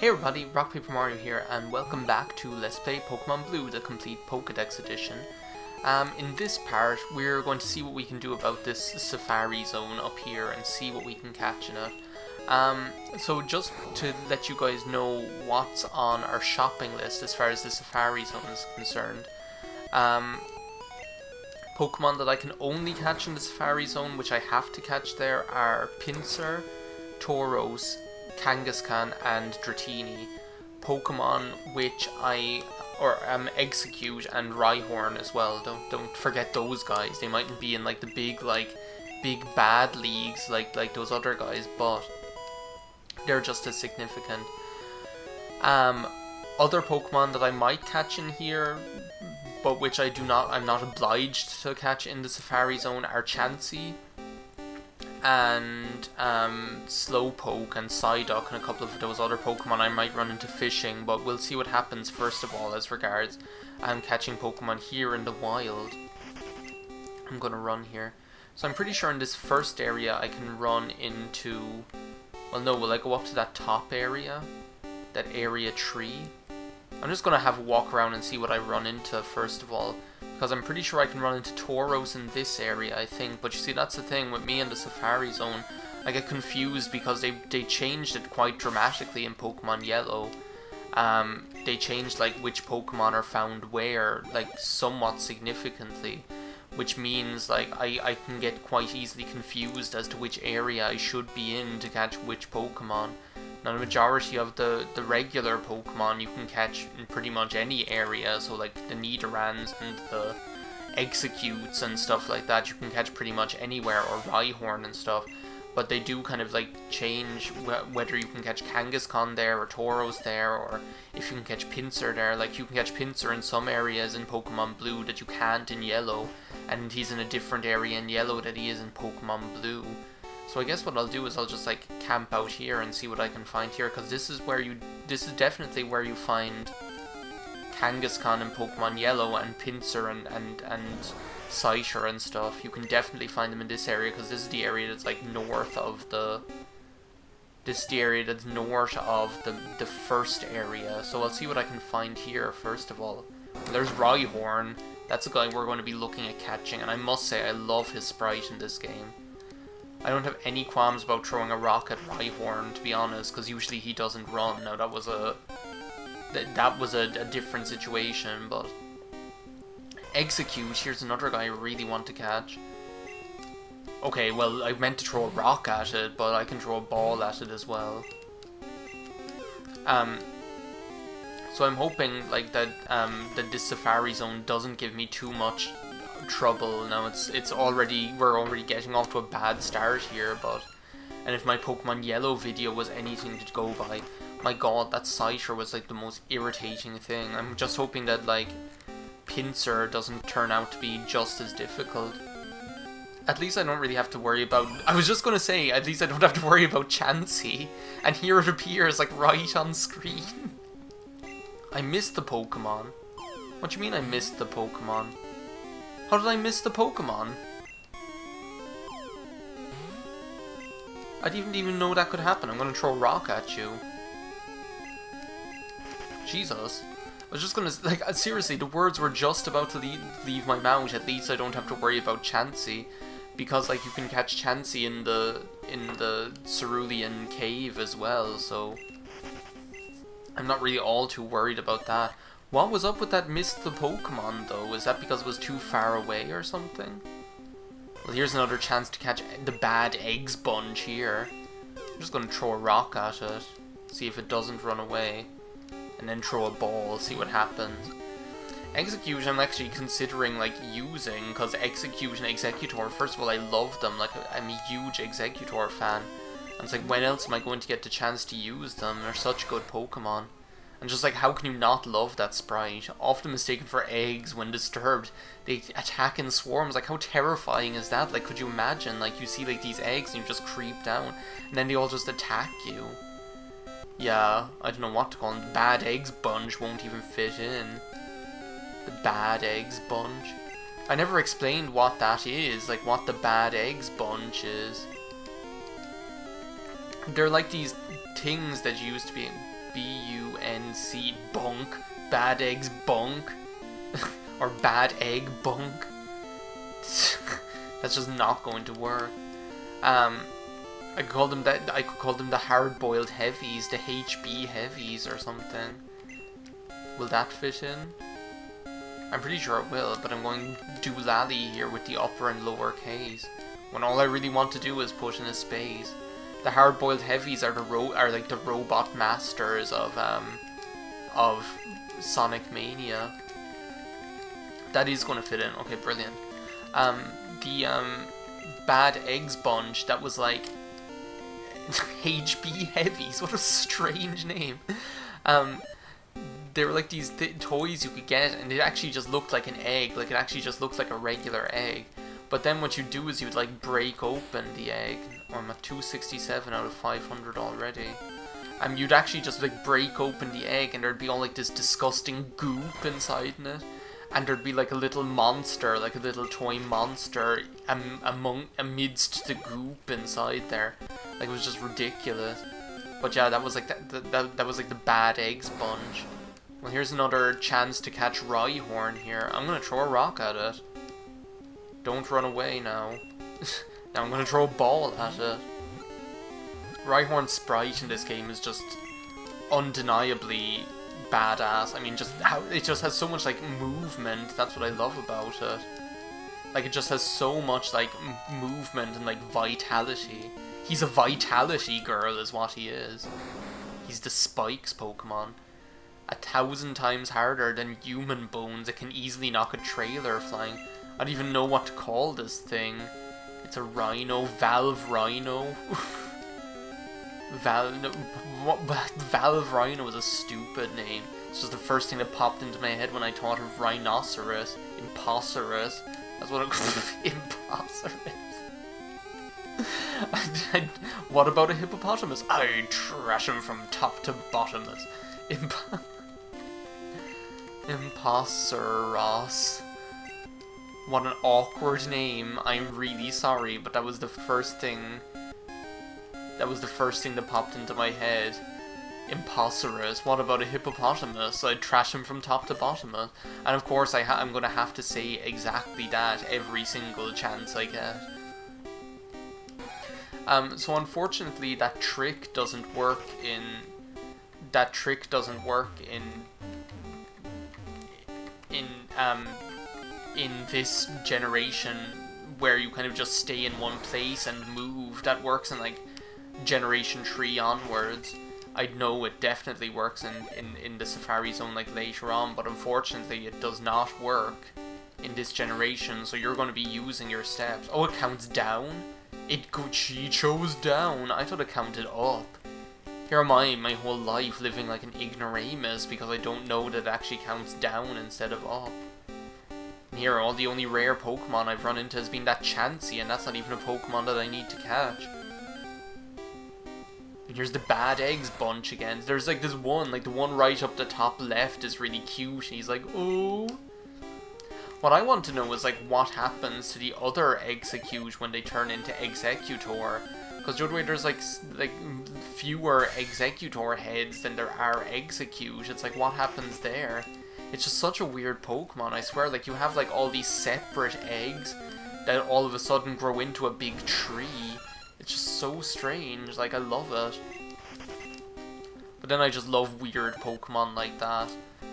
Hey everybody, RockPaperMario here, and welcome back to Let's Play Pokemon Blue, the complete Pokédex edition. In this part, we're going to see what we can do about this Safari Zone up here and see what we can catch in it. So just to let you guys know what's on our shopping list as far as the Safari Zone is concerned. Pokemon that I can only catch in the Safari Zone, which I have to catch there, are Pinsir, Tauros, Kangaskhan and Dratini. Pokemon which Execute and Rhyhorn as well. Don't forget those guys. They mightn't be in like the big bad leagues like those other guys, but they're just as significant. Other Pokemon that I might catch in here, but which I'm not obliged to catch in the Safari Zone, are Chansey and Slowpoke and Psyduck and a couple of those other Pokemon I might run into fishing, but we'll see what happens first of all as regards catching Pokemon here in the wild. I'm gonna run here. So I'm pretty sure in this first area I can run into, well no, will I go up to that top area? That area tree? I'm just gonna have a walk around and see what I run into first of all, because I'm pretty sure I can run into Tauros in this area, I think. But you see, that's the thing with me and the Safari Zone. I get confused because they changed it quite dramatically in Pokemon Yellow. They changed like which Pokemon are found where, like somewhat significantly, which means like I can get quite easily confused as to which area I should be in to catch which Pokemon. Now, the majority of the regular Pokemon you can catch in pretty much any area, so like the Nidorans and the Executes and stuff like that, you can catch pretty much anywhere, or Rhyhorn and stuff. But they do kind of like change whether you can catch Kangaskhan there, or Tauros there, or if you can catch Pinsir there. Like you can catch Pinsir in some areas in Pokemon Blue that you can't in Yellow, and he's in a different area in Yellow that he is in Pokemon Blue. So I guess what I'll do is I'll just like camp out here and see what I can find here, because this is definitely where you find Kangaskhan in Pokemon Yellow, and Pinsir and Scyther and stuff. You can definitely find them in this area, because this is the area that's like north of the the first area. So I'll see what I can find here first of all. There's Rhyhorn. That's a guy we're going to be looking at catching, and I must say I love his sprite in this game. I don't have any qualms about throwing a rock at Rhyhorn, to be honest, because usually he doesn't run. Now that was a different situation, but Execute, here's another guy I really want to catch. Okay, well, I meant to throw a rock at it, but I can throw a ball at it as well. So I'm hoping like that this Safari Zone doesn't give me too much trouble. Now we're already getting off to a bad start here, and if my Pokemon Yellow video was anything to go by, my god, that Scyther was like the most irritating thing. I'm just hoping that like Pinsir doesn't turn out to be just as difficult. At least I don't really have to worry about, I was just gonna say, at least I don't have to worry about Chansey, and here it appears like right on screen. I missed the Pokemon. What do you mean I missed the Pokemon? How did I miss the Pokemon? I didn't even know that could happen. I'm gonna throw a rock at you. Jesus. I was just gonna, like, seriously, the words were just about to leave my mouth. At least I don't have to worry about Chansey, because, like, you can catch Chansey in the Cerulean Cave as well, so I'm not really all too worried about that. What was up with that missed the Pokemon though? Is that because it was too far away or something? Well, here's another chance to catch the bad egg sponge here. I'm just gonna throw a rock at it, see if it doesn't run away, and then throw a ball, see what happens. Execute I'm actually considering like using, because Execute and Executor, first of all I love them, like I'm a huge Executor fan. And it's like, when else am I going to get the chance to use them? They're such good Pokemon. And just like, how can you not love that sprite? Often mistaken for eggs when disturbed, they attack in swarms. Like, how terrifying is that? Like, could you imagine, like, you see like these eggs and you just creep down, and then they all just attack you? Yeah, I don't know what to call them. The bad eggs bunch won't even fit in. The bad eggs bunch. I never explained what that is, like what the bad eggs bunch is. They're like these things that used to be B-U-N-C, bunk. Bad eggs bunk. Or bad egg bunk. That's just not going to work. I could call them that. I could call them the hard-boiled heavies, the HB heavies or something. Will that fit in? I'm pretty sure it will, but I'm going doolally here with the upper and lower case. When all I really want to do is put in a space. The hard-boiled heavies are like the robot masters of Sonic Mania. That is going to fit in. Okay, brilliant. The Bad Eggs bunch, that was like HB Heavies. What a strange name. They were like these toys you could get, and it actually just looked like an egg. Like, it actually just looked like a regular egg. But then what you do is you'd like break open the egg. Oh, I'm at 267 out of 500 already. You'd actually just like break open the egg, and there'd be all like this disgusting goop inside in it. And there'd be like a little monster, like a little toy monster amidst the goop inside there. Like, it was just ridiculous. But yeah, that was like that was like the Bad Eggs bunch. Well, here's another chance to catch Rhyhorn here. I'm gonna throw a rock at it. Don't run away now. Now I'm gonna throw a ball at it. Rhyhorn's sprite in this game is just undeniably badass. I mean, just how it just has so much like movement. That's what I love about it. Like, it just has so much like movement and like vitality. He's a vitality girl is what he is. He's the Spikes Pokemon. 1,000 times harder than human bones. It can easily knock a trailer flying. I don't even know what to call this thing. It's a Rhino, Valve Rhino. Valve Rhino is a stupid name. It's just the first thing that popped into my head when I thought of rhinoceros. Imposterous. That's what Imposterous. What about a hippopotamus? I trash him from top to bottomless. Imposteros. What an awkward name. I'm really sorry, but that was the first thing. That was the first thing that popped into my head. Imposterous. What about a hippopotamus? I'd trash him from top to bottom. And of course, I'm gonna have to say exactly that every single chance I get. So unfortunately, that trick doesn't work in. In this generation, where you kind of just stay in one place and move. That works in like Generation 3 onwards. I know it definitely works in the Safari Zone like later on, but unfortunately it does not work in this generation, so you're going to be using your steps. Oh, it counts down? She chose down. I thought it counted up. Here am I, my whole life living like an ignoramus because I don't know that it actually counts down instead of up. And here, all the only rare Pokemon I've run into has been that Chansey, and that's not even a Pokemon that I need to catch. And here's the Bad Eggs bunch again. There's like this one, like the one right up the top left is really cute. He's like, oh. What I want to know is like what happens to the other Execute when they turn into Executor. Because the other way, there's like fewer Executor heads than there are Execute. It's like, what happens there? It's just such a weird Pokemon, I swear. Like, you have like all these separate eggs that all of a sudden grow into a big tree. It's just so strange. Like, I love it. But then I just love weird Pokemon like that.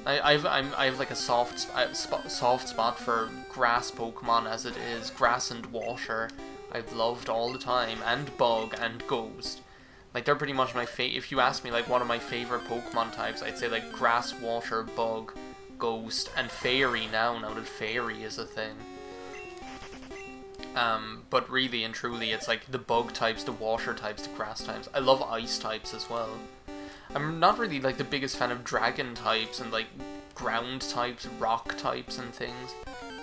I have like a soft spot for grass Pokemon as it is. Grass and water. I've loved all the time, and bug and ghost. Like, they're pretty much my if you ask me like what are my favorite Pokemon types, I'd say like grass, water, bug, ghost, and fairy now that fairy is a thing. But really and truly, it's like the bug types, the water types, the grass types. I love ice types as well. I'm not really like the biggest fan of dragon types and like ground types, rock types and things.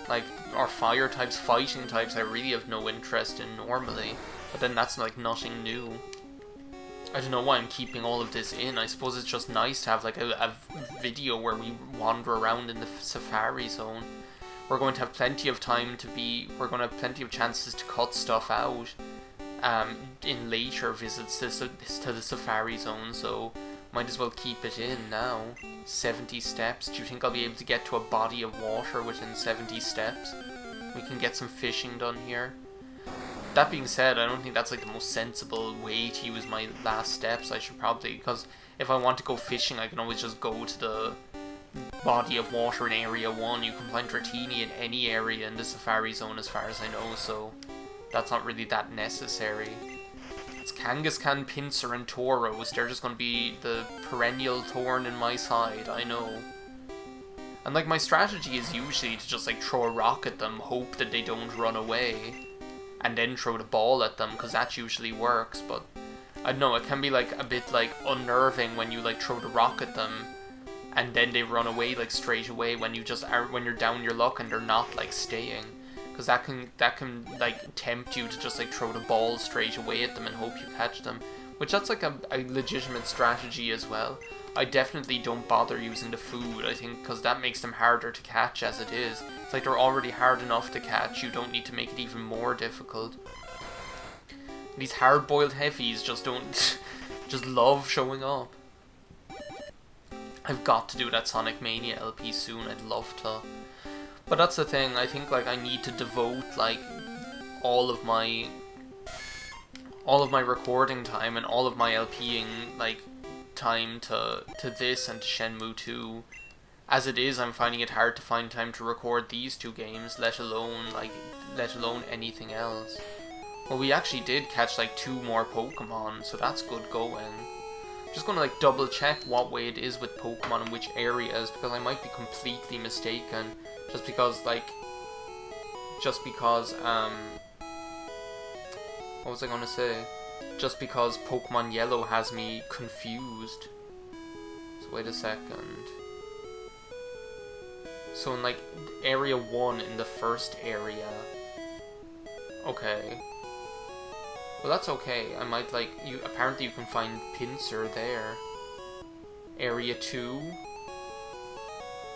Like, or fire types, fighting types, I really have no interest in normally. But then that's like nothing new. I don't know why I'm keeping all of this in. I suppose it's just nice to have like a video where we wander around in the Safari Zone. We're going to have plenty of time we're going to have plenty of chances to cut stuff out in later visits to the Safari Zone, so Might as well keep it in now. 70 steps. Do you think I'll be able to get to a body of water within 70 steps? We can get some fishing done here. That being said, I don't think that's like the most sensible way to use my last steps. I should probably, because if I want to go fishing, I can always just go to the body of water in Area 1. You can find Dratini in any area in the Safari Zone as far as I know, so that's not really that necessary. It's Kangaskhan, Pinsir, and Tauros. They're just going to be the perennial thorn in my side, I know. And like, my strategy is usually to just like throw a rock at them, hope that they don't run away, and then throw the ball at them, because that usually works. But I don't know, it can be like a bit like unnerving when you like throw the rock at them and then they run away like straight away when you just are, when you're down your luck and they're not like staying, because that can like tempt you to just like throw the ball straight away at them and hope you catch them, which that's like a legitimate strategy as well. I definitely don't bother using the food, I think, because that makes them harder to catch as it is. It's like they're already hard enough to catch, you don't need to make it even more difficult. These hard-boiled heavies just don't, just love showing up. I've got to do that Sonic Mania LP soon, I'd love to. But that's the thing, I think like I need to devote like all of my recording time and all of my LPing like time to this and to Shenmue 2. As it is, I'm finding it hard to find time to record these two games, let alone anything else. Well, we actually did catch like 2 more Pokemon, so that's good going. Just gonna like double check what way it is with Pokemon and which areas, because I might be completely mistaken. Just because what was I gonna say? Just because Pokemon Yellow has me confused. So wait a second. So in like Area 1 in the first area. Okay. Well, that's okay. I might like you. Apparently, you can find Pinsir there. Area 2.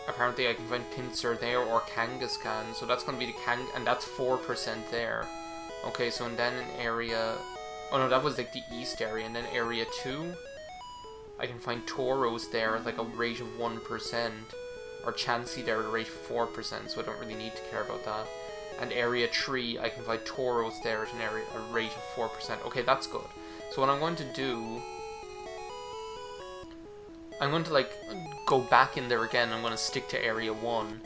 Apparently, I can find Pinsir there or Kangaskhan. So that's going to be the and that's 4% there. Okay, so and then in area. Oh no, that was like the east area, and then Area 2. I can find Tauros there at like a rate of 1%, or Chansey there at a rate of 4%. So I don't really need to care about that. And Area 3, I can find Tauros there at a rate of 4%. Okay, that's good. So what I'm going to do, I'm going to like go back in there again. I'm going to stick to Area 1.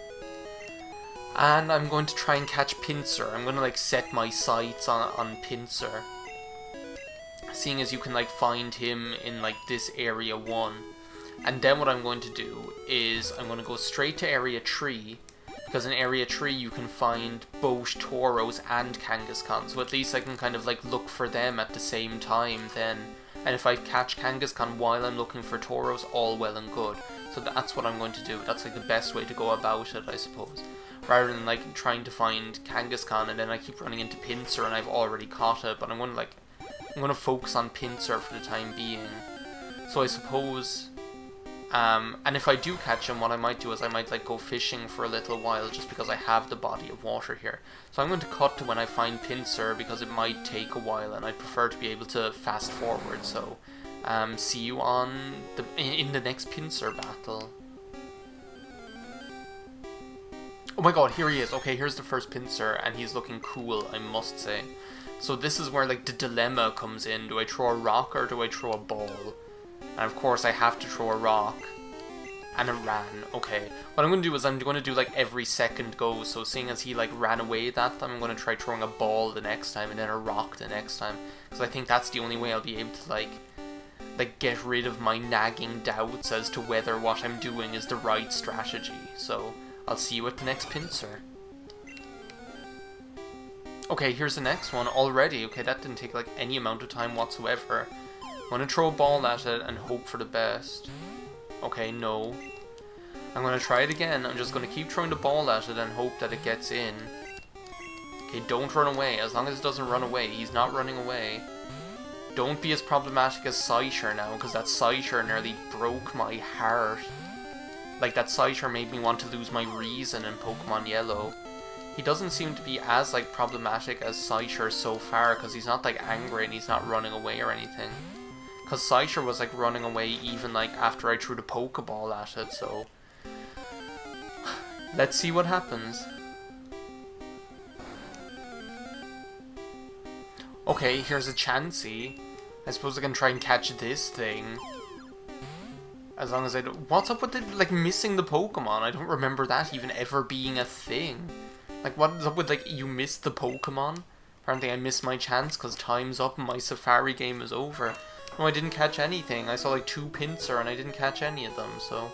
And I'm going to try and catch Pinsir. I'm going to like set my sights on Pinsir. Seeing as you can like find him in like this Area 1. And then what I'm going to do is I'm going to go straight to Area 3. Because in Area 3 you can find both Tauros and Kangaskhan, so at least I can kind of like look for them at the same time then. And if I catch Kangaskhan while I'm looking for Tauros, all well and good. So that's what I'm going to do. That's like the best way to go about it, I suppose. Rather than like trying to find Kangaskhan and then I keep running into Pinsir and I've already caught it. But I'm going to focus on Pinsir for the time being. So I suppose... and if I do catch him, what I might do is I might like go fishing for a little while just because I have the body of water here. So I'm going to cut to when I find Pinsir because it might take a while and I'd prefer to be able to fast forward. So see you in the next Pinsir battle. Oh my god, here he is. Okay, here's the first Pinsir and he's looking cool, I must say. So this is where like the dilemma comes in. Do I throw a rock or do I throw a ball? And of course I have to throw a rock. And it ran. Okay. What I'm going to do is I'm going to do like every second go. So seeing as he like ran away that time, I'm going to try throwing a ball the next time and then a rock the next time. Because I think that's the only way I'll be able to like get rid of my nagging doubts as to whether what I'm doing is the right strategy. So I'll see you at the next Pinsir. Okay, here's the next one already. Okay, that didn't take like any amount of time whatsoever. I'm going to throw a ball at it and hope for the best. Okay, no. I'm going to try it again. I'm just going to keep throwing the ball at it and hope that it gets in. Okay, don't run away. As long as it doesn't run away. He's not running away. Don't be as problematic as Scyther now, because that Scyther nearly broke my heart. Like, that Scyther made me want to lose my reason in Pokemon Yellow. He doesn't seem to be as, like, problematic as Scyther so far, because he's not, like, angry and he's not running away or anything. Because Scyther was like running away even like after I threw the Pokeball at it, so let's see what happens. Okay, here's a Chansey. I suppose I can try and catch this thing. As long as I don't... What's up with the, like, missing the Pokemon? I don't remember that even ever being a thing. Like, what's up with, like, you missed the Pokemon? Apparently I missed my chance because time's up and my Safari game is over. No, I didn't catch anything. I saw, like, 2 Pinsir and I didn't catch any of them, so...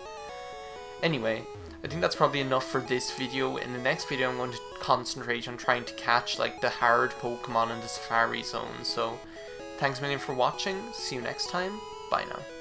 Anyway, I think that's probably enough for this video. In the next video, I'm going to concentrate on trying to catch, like, the hard Pokemon in the Safari Zone. So, thanks a million for watching. See you next time. Bye now.